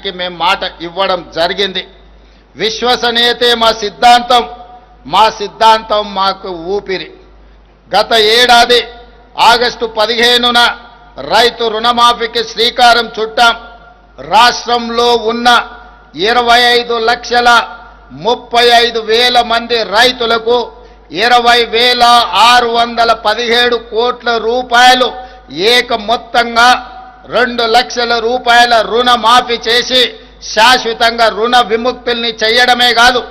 చేయడానికి మేము మాట ఇవ్వడం జరిగింది. విశ్వసనీయతే మా సిద్ధాంతం మాకు ఊపిరి. గత ఏడాది ఆగస్టు 15న రైతు రుణమాఫీకి శ్రీకారం చుట్టాం. రాష్ట్రంలో ఉన్న 25,35,000 మంది రైతులకు 20,617 కోట్ల రూపాయలు ఏక మొత్తంగా 2 లక్షల రూపాయల రుణమాఫీ చేసి శాశ్వతంగా రుణ విముక్తుల్ని చేయడమే కాదు,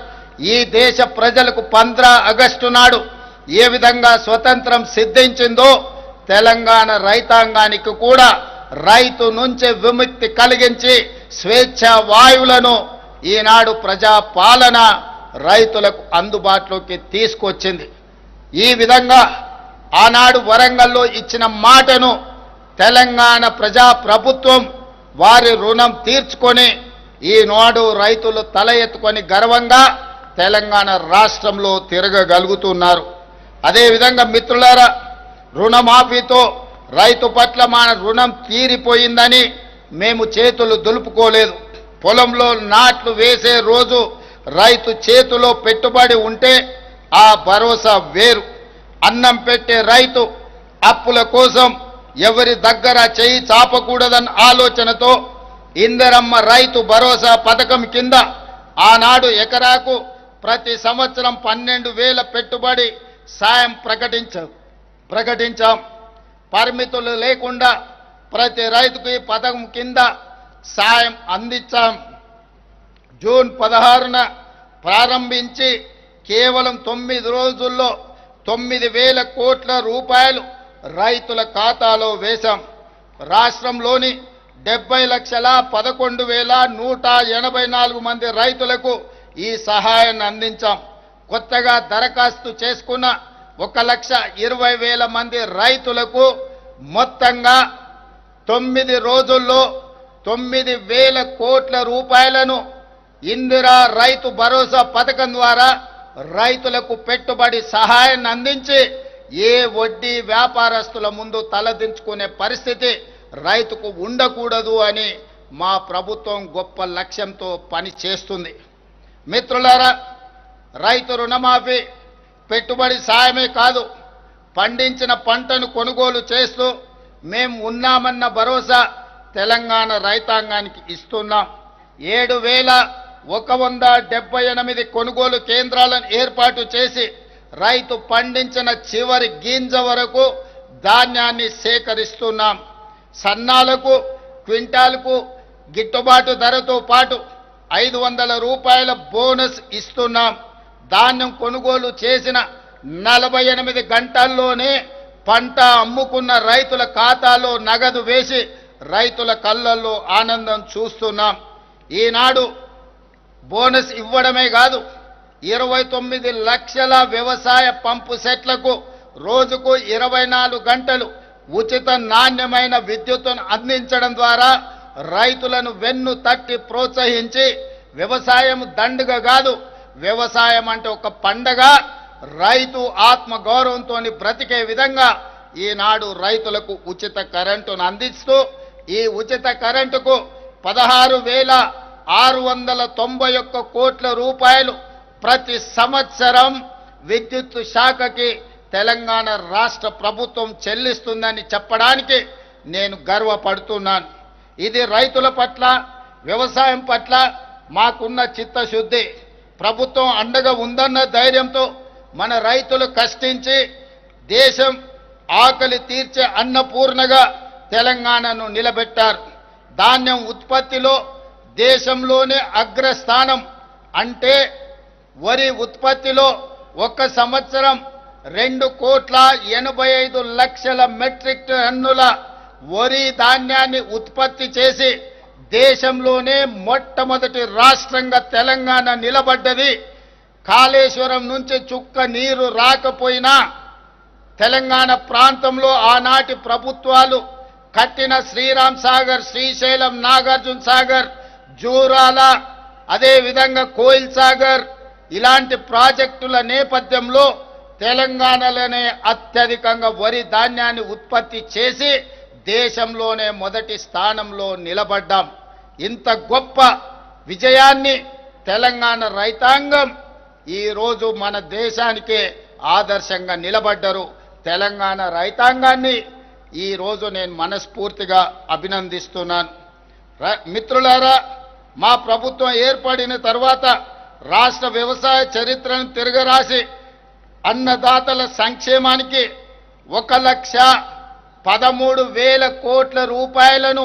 ఈ దేశ ప్రజలకు 15 ఆగస్టు నాడు ఏ విధంగా స్వతంత్రం సిద్ధించిందో తెలంగాణ రైతాంగానికి కూడా రైతు నుంచి విముక్తి కలిగించి స్వేచ్ఛ వాయువులను ఈనాడు ప్రజాపాలన రైతులకు అందుబాటులోకి తీసుకొచ్చింది. ఈ విధంగా ఆనాడు వరంగల్లో ఇచ్చిన మాటను తెలంగాణ ప్రజాప్రభుత్వం వారి రుణం తీర్చుకొని ఈనాడు రైతులు తల ఎత్తుకొని గర్వంగా తెలంగాణ రాష్ట్రంలో తిరగగలుగుతున్నారు. అదేవిధంగా మిత్రులారా, రుణమాఫీతో రైతు పట్ల మన రుణం తీరిపోయిందని మేము చేతులు దులుపుకోలేదు. పొలంలో నాట్లు వేసే రోజు రైతు చేతిలో పెట్టుబడి ఉంటే ఆ భరోసా వేరు. అన్నం పెట్టే రైతు అప్పుల కోసం ఎవరి దగ్గర చేయి చాపకూడదన్న ఆలోచనతో ఇందిరమ్మ రైతు భరోసా పథకం కింద ఆనాడు ఎకరాకు ప్రతి సంవత్సరం 12,000 పెట్టుబడి సాయం ప్రకటించాం. పరిమితులు లేకుండా ప్రతి రైతుకు ఈ పథకం కింద సాయం అందించాం. జూన్ 16న ప్రారంభించి కేవలం 9 రోజుల్లో 9,000 కోట్ల రూపాయలు రైతుల ఖాతాలో వేశాం. రాష్ట్రంలోని 70,11,184 మంది రైతులకు ఈ సహాయాన్ని అందించాం. కొత్తగా దరఖాస్తు చేసుకున్న 1,20,000 మంది రైతులకు మొత్తంగా 9 రోజుల్లో 9,000 కోట్ల రూపాయలను ఇందిరా రైతు భరోసా పథకం ద్వారా రైతులకు పెట్టుబడి సహాయాన్ని అందించి ఏ వడ్డీ వ్యాపారస్తుల ముందు తలదించుకునే పరిస్థితి రైతుకు ఉండకూడదు అని మా ప్రభుత్వం గొప్ప లక్ష్యంతో పని చేస్తుంది. మిత్రులారా, రైతు రుణమాఫీ పెట్టుబడి సాయమే కాదు, పండించిన పంటను కొనుగోలు చేస్తూ మేము ఉన్నామన్న భరోసా తెలంగాణ రైతాంగానికి ఇస్తున్నాం. 7,178 కొనుగోలు కేంద్రాలను ఏర్పాటు చేసి రైతు పండించిన చివరి గింజ వరకు ధాన్యాన్ని సేకరిస్తున్నాం. సన్నాలకు క్వింటాల్కు గిట్టుబాటు ధరతో పాటు 500 రూపాయల బోనస్ ఇస్తున్నాం. ధాన్యం కొనుగోలు చేసిన 48 గంటల్లోనే పంట అమ్ముకున్న రైతుల ఖాతాలో నగదు వేసి రైతుల కళ్ళల్లో ఆనందం చూస్తున్నాం. ఈనాడు బోనస్ ఇవ్వడమే కాదు, 29 లక్షల వ్యవసాయ పంపు సెట్లకు రోజుకు 24 గంటలు ఉచిత నాణ్యమైన విద్యుత్తును అందించడం ద్వారా రైతులను వెన్ను తట్టి ప్రోత్సహించి వ్యవసాయం దండుగ కాదు, వ్యవసాయం అంటే ఒక పండగ, రైతు ఆత్మ గౌరవంతో బ్రతికే విధంగా ఈనాడు రైతులకు ఉచిత కరెంటును అందిస్తూ ఈ ఉచిత కరెంటుకు 16,691 కోట్ల రూపాయలు ప్రతి సంవత్సరం విద్యుత్ శాఖకి తెలంగాణ రాష్ట్ర ప్రభుత్వం చెల్లిస్తుందని చెప్పడానికి నేను గర్వపడుతున్నాను. ఇది రైతుల పట్ల వ్యవసాయం పట్ల మాకున్న చిత్తశుద్ధి. ప్రభుత్వం అండగా ఉందన్న ధైర్యంతో మన రైతులు కష్టించి దేశం ఆకలి తీర్చే అన్నపూర్ణగా తెలంగాణను నిలబెట్టారు. ధాన్యం ఉత్పత్తిలో దేశంలోనే అగ్రస్థానం. అంటే వరి ఉత్పత్తిలో ఒక సంవత్సరం 2,85,00,000 మెట్రిక్ టన్నుల వరి ధాన్యాన్ని ఉత్పత్తి చేసి దేశంలోనే మొట్టమొదటి రాష్ట్రంగా తెలంగాణ నిలబడ్డది. కాళేశ్వరం నుంచి చుక్క నీరు రాకపోయినా తెలంగాణ ప్రాంతంలో ఆనాటి ప్రభుత్వాలు కట్టిన శ్రీరామ్ సాగర్, శ్రీశైలం, నాగార్జున సాగర్, జూరాల, అదేవిధంగా కోయిల్ సాగర్ ఇలాంటి ప్రాజెక్టుల నేపథ్యంలో తెలంగాణలోనే అత్యధికంగా వరి ధాన్యాన్ని ఉత్పత్తి చేసి దేశంలోనే మొదటి స్థానంలో నిలబడ్డాం. ఇంత గొప్ప విజయాన్ని తెలంగాణ రైతాంగం ఈరోజు మన దేశానికే ఆదర్శంగా నిలబడ్డారు. తెలంగాణ రైతాంగాన్ని ఈరోజు నేను మనస్ఫూర్తిగా అభినందిస్తున్నాను. మిత్రులారా, మా ప్రభుత్వం ఏర్పడిన తర్వాత రాష్ట్ర వ్యవసాయ చరిత్రను తిరగరాసి అన్నదాతల సంక్షేమానికి 1,13,000 కోట్ల రూపాయలను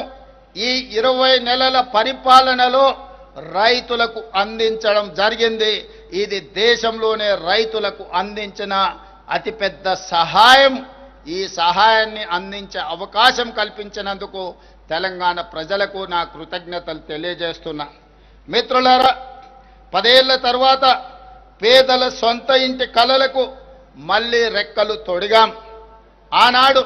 ఈ 20 నెలల పరిపాలనలో రైతులకు అందించడం జరిగింది. ఇది దేశంలోనే రైతులకు అందించిన అతిపెద్ద సహాయం. ఈ సహాయాన్ని అందించే అవకాశం కల్పించినందుకు తెలంగాణ ప్రజలకు నా కృతజ్ఞతలు తెలియజేస్తున్నా. మిత్రులారా, 10 ఏళ్ల తర్వాత పేదల సొంత ఇంటి కలలకు మళ్ళీ రెక్కలు తొడిగాం. ఆనాడు